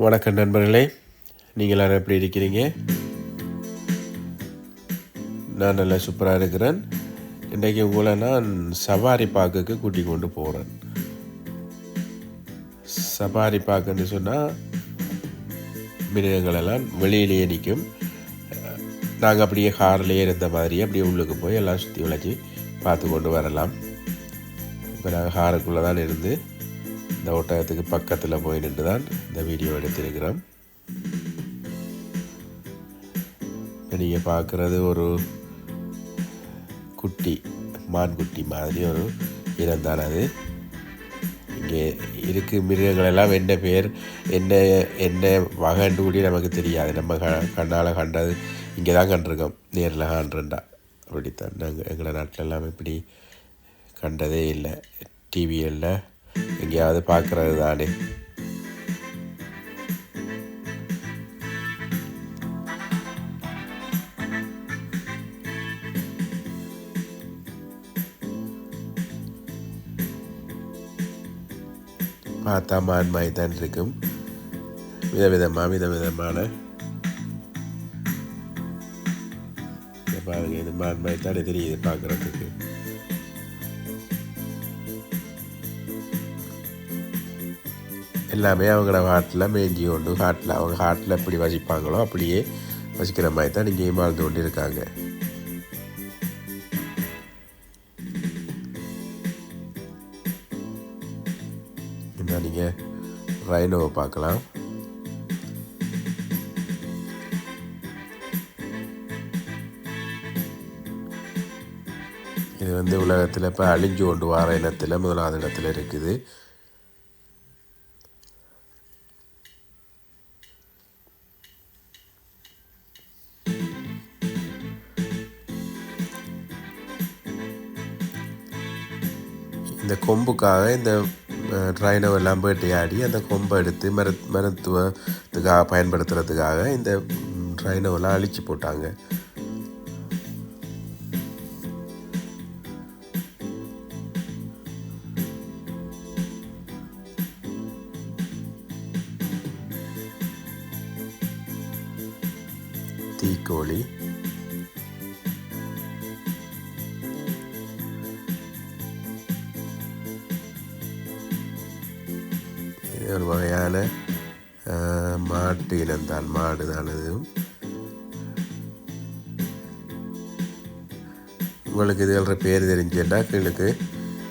வணக்கம் நண்பர்களே, நீங்கள் எல்லாரும் எப்படி இருக்கிறீங்க? நான் நல்லா சூப்பராக இருக்கிறேன். இன்றைக்கு உங்களை நான் சஃபாரி பார்க்குக்கு கூட்டி கொண்டு போகிறேன். சஃபாரி பார்க்குன்னு சொன்னால் மிருகங்களெல்லாம் வெளியிலேயே நிற்கும். நாங்கள் அப்படியே கார்லேயே இருந்த மாதிரியே அப்படியே உள்ளுக்கு போய் எல்லாம் சுற்றி விளைச்சி பார்த்து கொண்டு வரலாம். இப்போ நாங்கள் காருக்குள்ளே தான் இருந்து இந்த ஒட்டகத்துக்கு பக்கத்தில் போய் நின்று தான் இந்த வீடியோ எடுத்திருக்கிறோம். இப்போ நீங்கள் பார்க்குறது ஒரு குட்டி மான்குட்டி மாதிரி ஒரு இனம்தான் அது. இங்கே இருக்கு மிருகங்களெல்லாம் என்ன பேர் என்ன வகைன்னு கூட நமக்கு தெரியாது. நம்ம கண்ணால் கண்டது இங்கே தான் கண்டிருக்கோம், நேரில் காண்றேன்டா அப்படித்தான். நாங்கள் எங்களை நாட்டில் எல்லாம் இப்படி கண்டதே இல்லை. டிவியில் எங்கேயாவது பார்க்குறது தானே. பார்த்தா மான் மாதிரி தான் இருக்கும். விதவிதமான பாருங்க, இது மான் மாதிரி தானே தெரியுது பார்க்குறதுக்கு. எல்லாமே அவங்களோட காட்டில் மேய்ஞ்சி கொண்டு அவங்க காட்டில் எப்படி வசிப்பாங்களோ அப்படியே வசிக்கிற மாதிரி தான் இங்கேயும் வாழ்ந்து கொண்டு இருக்காங்க. என்ன நீங்கள் ரைனோவை பார்க்கலாம். இது உலகத்தில் இப்போ அழிஞ்சு கொண்டு வர இனத்தில் முதலாவது இடத்துல இருக்குது. இந்த கொம்புக்காக இந்த ரைனோவெல்லாம் வேட்டையாடி அந்த கொம்பை எடுத்து மருத்துவத்துக்காக பயன்படுத்துறதுக்காக இந்த ரைனோவெல்லாம் அழிச்சு போட்டாங்க. தீக்கோழி, ஒரு வகையான மாட்டு இனம்தான், மாடு தான். அதுவும் உங்களுக்கு இதுகள பேர் தெரிஞ்சேன்டா கீழுக்கு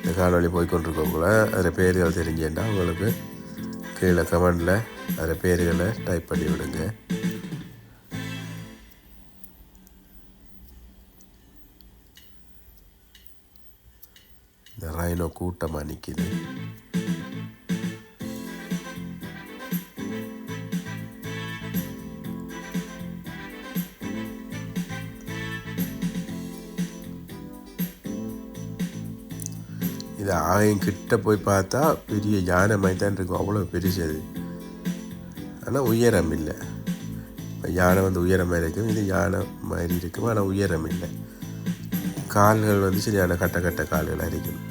இந்த காணொலி போய்கொண்டிருக்கவங்கள அதில் பேர்கள் தெரிஞ்சேன்டா உங்களுக்கு கீழே கமெண்டில் அதில் பேர்களை டைப் பண்ணி விடுங்க. இந்த ரைனோ கூட்டமாக நிற்கிது. இது ஆயம் கிட்ட போய் பார்த்தா பெரிய யானை மாதிரி தான் இருக்கும், அவ்வளோ பெருசு அது. ஆனால் உயரம் இல்லை. இப்போ யானை உயரமாக இருக்கும், இது யானை மாதிரி இருக்கும், ஆனால் உயரம் இல்லை. கால்கள் சரியான கட்ட கால்களாக இருக்கும்.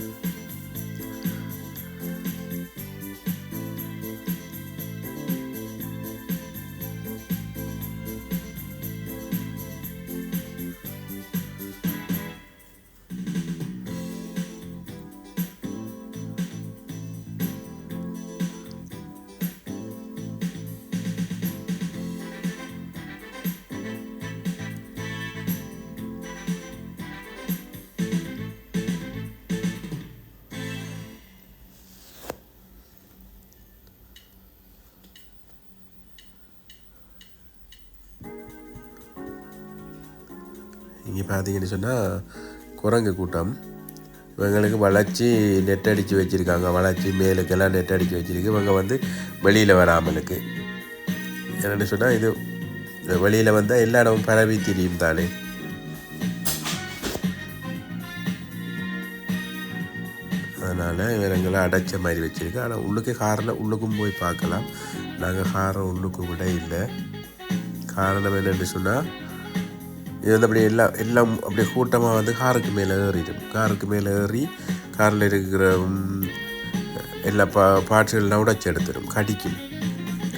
இங்கே பார்த்தீங்கன்னு சொன்னால் குரங்கு கூட்டம். இவங்களுக்கு வளைச்சி நெட் அடித்து வச்சுருக்காங்க, வளைச்சி மேலுக்கெல்லாம் நெட் அடித்து வச்சுருக்கு. இவங்க வெளியில் வராமலுக்கு. என்னென்னு சொன்னால் இது வெளியில் வந்தால் எல்லா இடமும் பரவி திரியும் தானே. அதனால் இவங்களை அடைச்ச மாதிரி வச்சுருக்கு. ஆனால் உள்ளுக்கும் போய் பார்க்கலாம். நாங்கள் காரை உள்ளுக்கு விட இல்லை. காரணம் என்னென்னு சொன்னால் இது அப்படியே எல்லாம் அப்படியே கூட்டமாக காருக்கு மேலே ஏறிடும். காருக்கு மேலே ஏறி காரில் இருக்கிற எல்லா பார்ட்ஸ்கள்லாம் உடைச்சி எடுத்துடும், கடிக்கும்.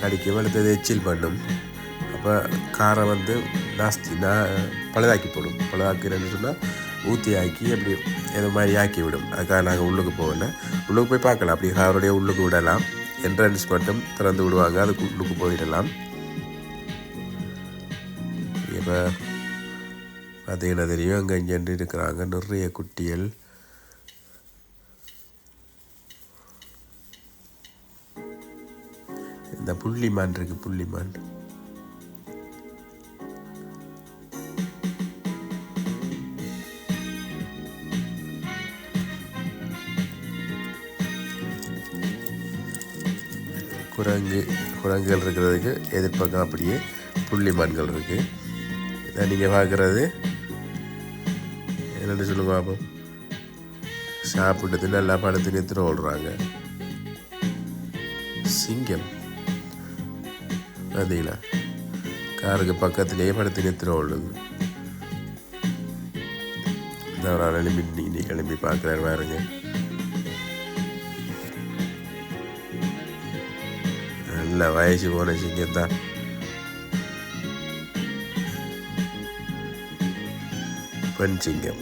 கடிக்கும், அடுத்தது எச்சில் பண்ணும். அப்போ காரை வந்து பழுதாக்கி போடும். பழுதாக்கிறேன்னு சொன்னால் ஊற்றி ஆக்கி அப்படி எது மாதிரி ஆக்கி விடும். அதுக்காக நாங்கள் உள்ளுக்கு போகல. உள்ளுக்கு போய் பார்க்கலாம். அப்படி காரோடைய உள்ளுக்கு விடலாம். என்ட்ரன்ஸ் மட்டும் திறந்து விடுவாங்க, அதுக்கு உள்ளுக்கு போயிடலாம். இப்போ பார்த்தீங்கன்னா தெரியும், அங்கே இங்கே இருக்கிறாங்க நிறைய குட்டிகள். இந்த புள்ளிமான் இருக்குது, புள்ளிமான். குரங்குகள் இருக்கிறதுக்கு எதிர்ப்பக்கம் அப்படியே புள்ளிமான்கள் இருக்குது. இதை நீங்கள் பார்க்குறது என்னென்னு சொல்லுங்க பார்ப்போம். சாப்பிட்டு நல்லா படுத்து நிறுத்தி ஓடுறாங்க. சிங்கம் பார்த்தீங்களா, காருக்கு பக்கத்திலேயே படுத்து நிறுத்தி ஓடுது. இந்த ஒரு கிளம்பி பார்க்குறாரு பாருங்க. நல்ல வயசு போன சிங்கம் தான். பெண் சிங்கம்.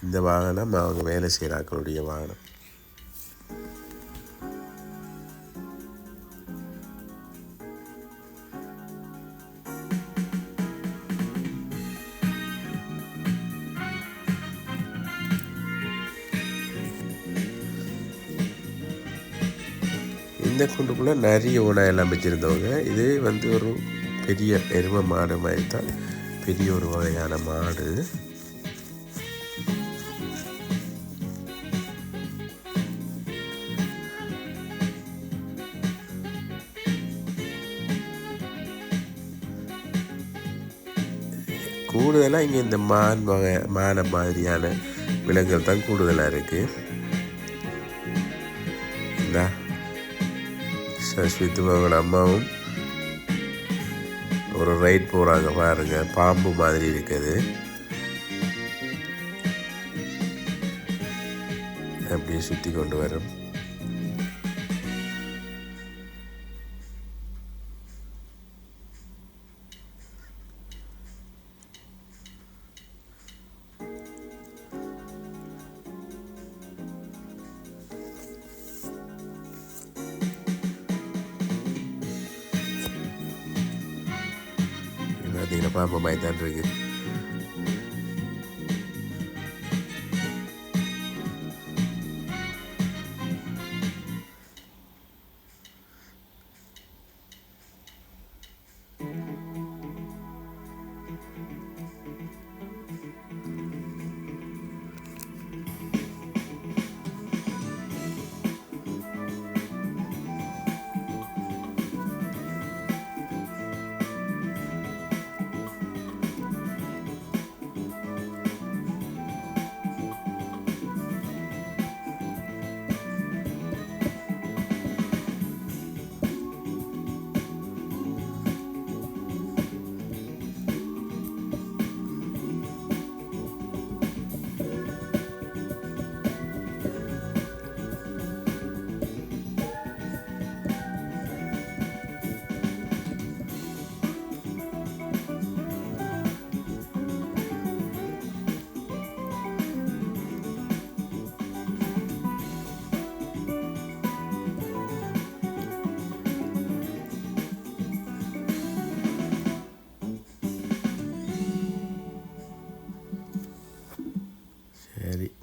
இந்த வாகனம் அவங்க வேலை செய்கிறாக்களுடைய வாகனம். இந்த கூண்டுக்குள்ளே நிறைய உணவெல்லாம் வச்சுருந்தவங்க. இது வந்து ஒரு பெரிய எருமை மாடு மாதிரி தான், பெரிய ஒரு வகையான மாடு. கூடுதலாக இங்கே இந்த மானை மாதிரியான விலங்குகள் தான் கூடுதலாக இருக்குது. இந்த சஸ்வித் மகளோட அம்மாவும் ஒரு ரைட் போகிறாங்க பாருங்க. பாம்பு மாதிரி இருக்குது. அப்படியே சுற்றி கொண்டு வரும். பார்த்தீங்கன்னா பாம்பு மாதிரி தான் இருக்கு.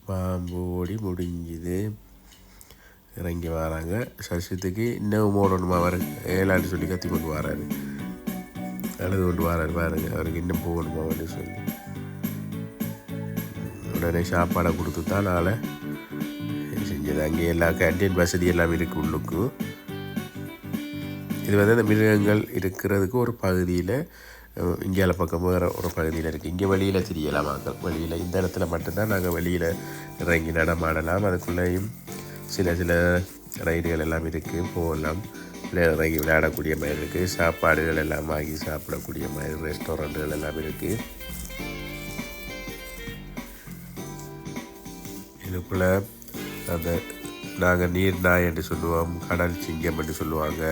பாம்பு ஓடி முடிஞ்சுது. இறங்கி வராங்க. சசித்துக்கு இன்னும் ஓடணுமா வர ஏழாண்டு சொல்லி கத்தி கொண்டு வராரு, அழுது கொண்டு வராரு பாருங்க. அவருக்கு இன்னும் போகணுமா அப்படின்னு சொல்லி உடனே சாப்பாடை கொடுத்து தான் நாளை செஞ்சது. அங்கே எல்லா கேன்டீன் வசதி எல்லாம் இருக்குது உள்ளுக்கு. இது வந்து அந்த மிருகங்கள் இருக்கிறதுக்கு ஒரு பகுதியில், இந்தியாவில் பக்கம் வேறு ஒரு பகுதியில் இருக்குது. இங்கே வெளியில் தெரியலாம் மக்கள், வெளியில் இந்த இடத்துல மட்டும்தான் நாங்கள் வெளியில் இறங்கி நடமாடலாம். அதுக்குள்ளேயும் சில ரைடுகள் எல்லாம் இருக்குது, போகலாம். இறங்கி விளையாடக்கூடிய மாதிரி இருக்குது. சாப்பாடுகள் எல்லாம் வாங்கி சாப்பிடக்கூடிய மாதிரி ரெஸ்டாரண்ட்டுகள் எல்லாம் இருக்குது. இதுக்குள்ளே அந்த நாங்கள் நீர் நாய் என்று சொல்லுவோம், கடல் சிங்கம் என்று சொல்லுவாங்க,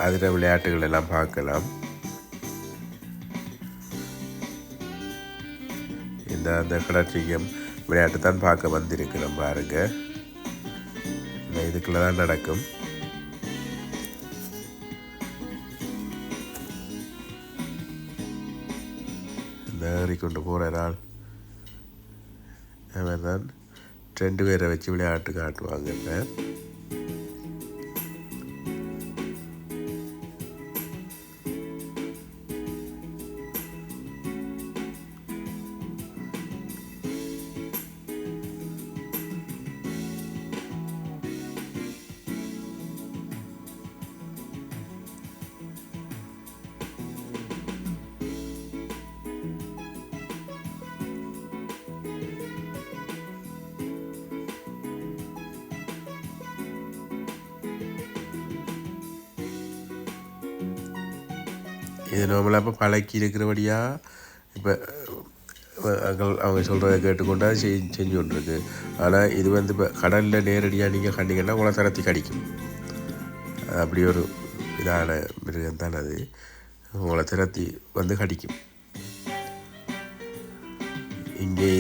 அதில் விளையாட்டுகள் எல்லாம் பார்க்கலாம். அந்த கடல் சிங்கம் விளையாட்டு தான் பார்க்க வந்திருக்கிறோம் பாருங்க. இதுக்குள்ள தான் நடக்கும். இந்த ஏறிக்கொண்டு போகிறாள் அவர் தான் 2 பேரை வச்சு விளையாட்டு காட்டுவாங்க. இப்போ இது நார்மலாக இப்போ பழக்கி இருக்கிறபடியாக இப்போ அவங்க சொல்கிறத கேட்டுக்கொண்டா செஞ்சு கொண்டிருக்கு. ஆனால் இது வந்து இப்போ கடலில் நேரடியாக நீங்கள் கண்டிங்கன்னா உங்களை தரத்தி கடிக்கும். அப்படி ஒரு இதான மிருகம் தான் அது. உங்களை திரத்தி வந்து கடிக்கும். இங்கே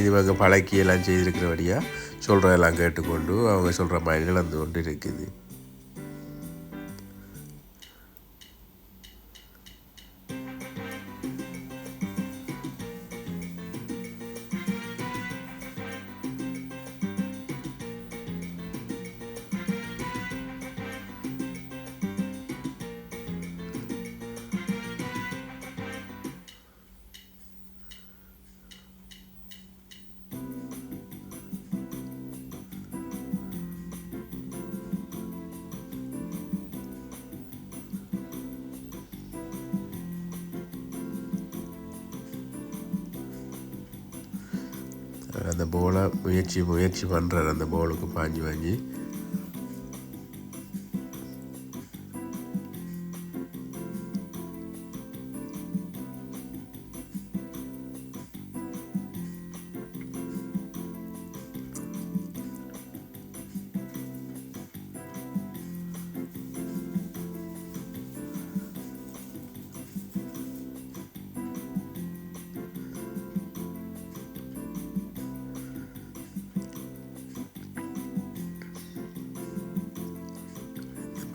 இவங்க பழக்கி எல்லாம் செய்திருக்கிறபடியாக சொல்கிறதெல்லாம் கேட்டுக்கொண்டு அவங்க சொல்கிற மாதிரி நடந்து கொண்டு இருக்குது. அந்த போலை முயற்சி பண்ணுறார். அந்த போலுக்கு பாஞ்சு வாங்கி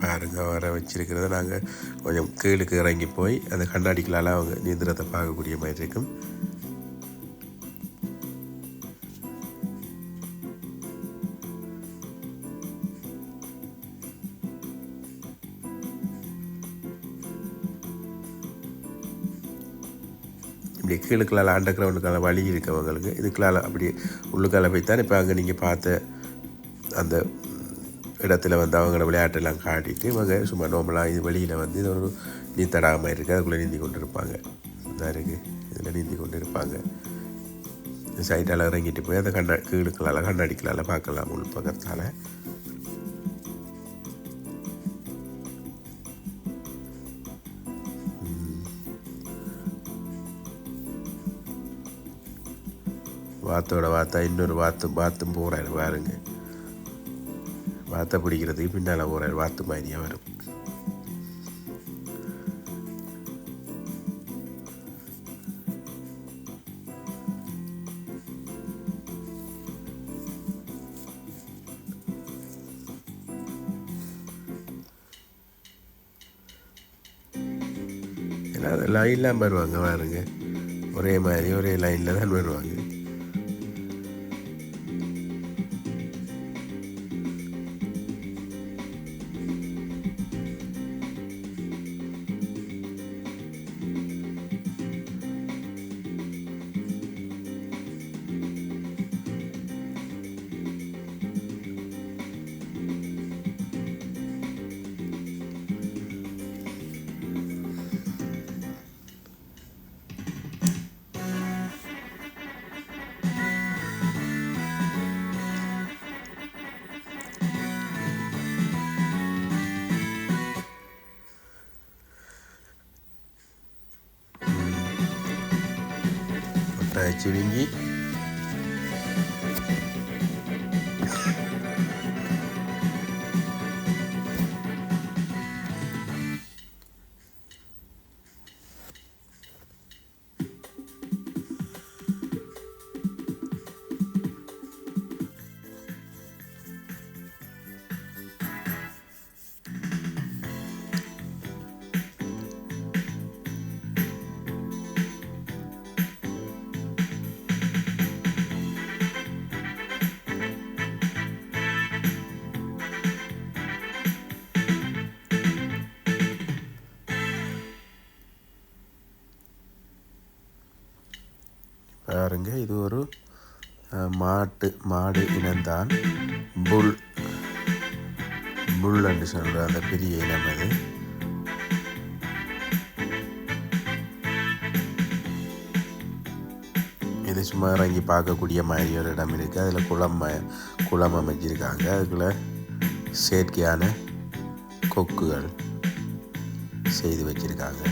பாருங்க வர வச்சிருக்கிறத. நாங்கள் கொஞ்சம் கீழுக்கு இறங்கி போய் அந்த கண்ணாடிகளால் அவங்க நீந்திரத்தை பார்க்கக்கூடிய மாதிரி இருக்கும். இப்படி கீழுக்களால் அண்டர் கிரவுண்டுக்கான வழி இருக்கவங்களுக்கு இதுக்களால் அப்படி உள்ளுக்கால போய்த்தான் இப்போ அங்கே நீங்கள் பார்த்த அந்த இடத்துல வந்து அவங்களோட விளையாட்டெல்லாம் காட்டிட்டு இவங்க சும்மா நார்மலாக இது வெளியில் வந்து இது ஒரு நீத்தடாமல் இருக்குது. அதுக்குள்ளே நீந்தி கொண்டு இருப்பாங்க. இதாக இருக்குது, இதில் நீந்தி கொண்டு இருப்பாங்க. சைட்டால் இறங்கிட்டு போய் அந்த கீழுக்களால் கண்ணாடிக்களால் பார்க்கலாம் உள் பக்கத்தால். வாத்தோட வாத்தா இன்னொரு வாத்தும் போகிறாரு பாருங்க. வாத்தை பிடிக்கிறதுக்கு பின்னால் போகிறாரு. வாத்து மாதிரியாக வரும். ஏன்னா லைன்லாம் வருவாங்க பாருங்க. ஒரே மாதிரி ஒரே லைனில் தான் வருவாங்க. அதை சுருங்கி பாருங்க. இது ஒரு மாடு இனம்தான். புல் என்று சொல்கிற அந்த பெரிய இனம் அது. இது சும்மா இறங்கி பார்க்கக்கூடிய மாதிரி ஒரு இடம் இருக்குது. அதில் குளம் அமைச்சிருக்காங்க. அதுக்குள்ளே செயற்கையான கொக்குகள் செய்து வச்சுருக்காங்க.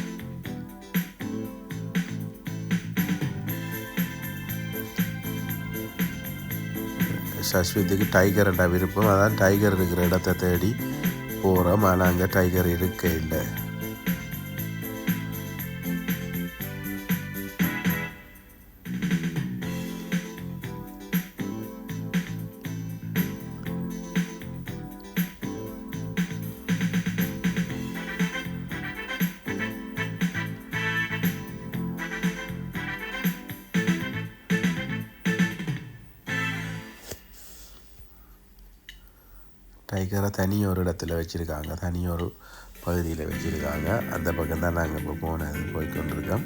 சஸ்வித்துக்கு டைகர்ன்ற விருப்பம். அதான் டைகர் இருக்கிற இடத்த தேடி போகிறோம். ஆனால் அங்கே டைகர் இருக்க இல்லை. டைகரை தனி ஒரு இடத்துல வச்சுருக்காங்க, தனி ஒரு பகுதியில் வச்சுருக்காங்க. அந்த பக்கம் தான் நாங்கள் இப்போ போய்கொண்டிருக்கோம்.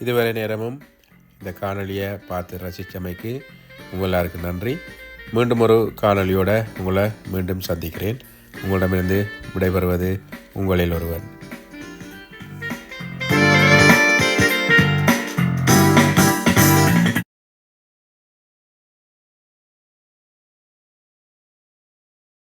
இதுவரை நேரமும் இந்த காணொலியை பார்த்து ரசித்தமைக்கு எல்லாருக்கு நன்றி. மீண்டும் ஒரு காணொலியோடு உங்களை மீண்டும் சந்திக்கிறேன். உங்களிடமிருந்து விடைபெறுவது உங்களில் ஒருவன்.